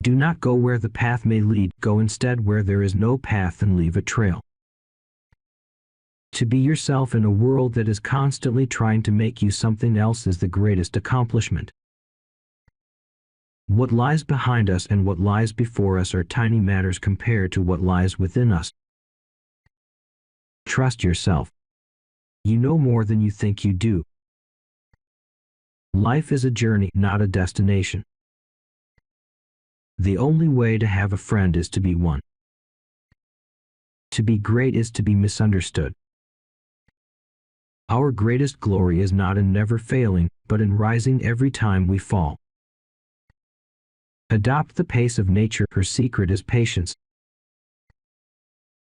Do not go where the path may lead, go instead where there is no path and leave a trail. To be yourself in a world that is constantly trying to make you something else is the greatest accomplishment. What lies behind us and what lies before us are tiny matters compared to what lies within us. Trust yourself. You know more than you think you do. Life is a journey, not a destination. The only way to have a friend is to be one. To be great is to be misunderstood. Our greatest glory is not in never failing, but in rising every time we fall. Adopt the pace of nature, her secret is patience.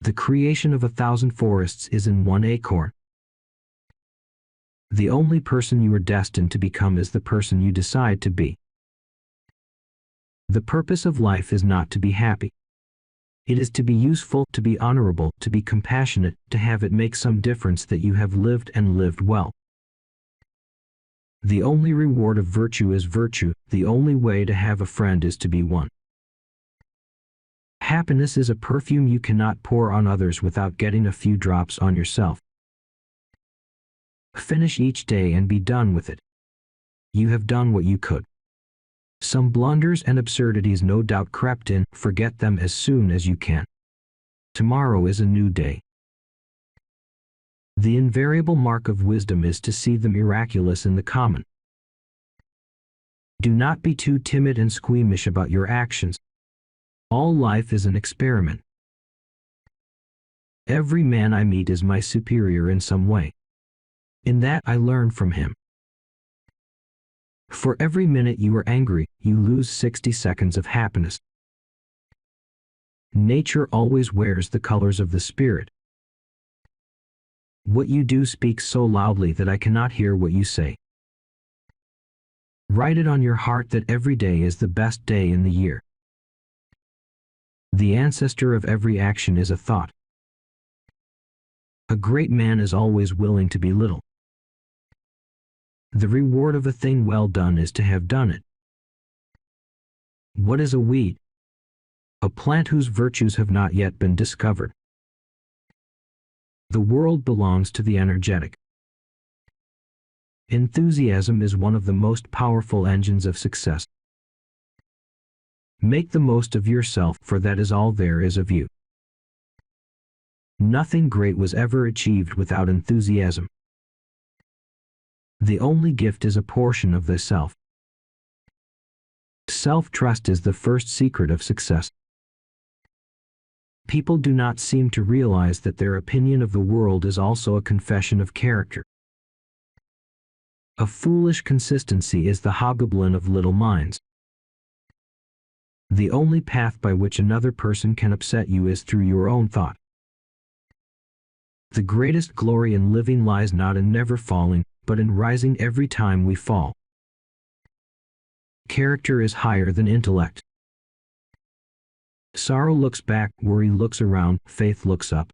The creation of 1,000 forests is in one acorn. The only person you are destined to become is the person you decide to be. The purpose of life is not to be happy. It is to be useful, to be honorable, to be compassionate, to have it make some difference that you have lived and lived well. The only reward of virtue is virtue, the only way to have a friend is to be one. Happiness is a perfume you cannot pour on others without getting a few drops on yourself. Finish each day and be done with it. You have done what you could. Some blunders and absurdities no doubt crept in, forget them as soon as you can. Tomorrow is a new day. The invariable mark of wisdom is to see the miraculous in the common. Do not be too timid and squeamish about your actions. All life is an experiment. Every man I meet is my superior in some way. In that I learn from him. For every minute you are angry, you lose 60 seconds of happiness. Nature always wears the colors of the spirit. What you do speaks so loudly that I cannot hear what you say. Write it on your heart that every day is the best day in the year. The ancestor of every action is a thought. A great man is always willing to be little. The reward of a thing well done is to have done it. What is a weed? A plant whose virtues have not yet been discovered. The world belongs to the energetic. Enthusiasm is one of the most powerful engines of success. Make the most of yourself, for that is all there is of you. Nothing great was ever achieved without enthusiasm. The only gift is a portion of the self. Self-trust is the first secret of success. People do not seem to realize that their opinion of the world is also a confession of character. A foolish consistency is the hobgoblin of little minds. The only path by which another person can upset you is through your own thought. The greatest glory in living lies not in never falling, but in rising every time we fall. Character is higher than intellect. Sorrow looks back, worry looks around, faith looks up.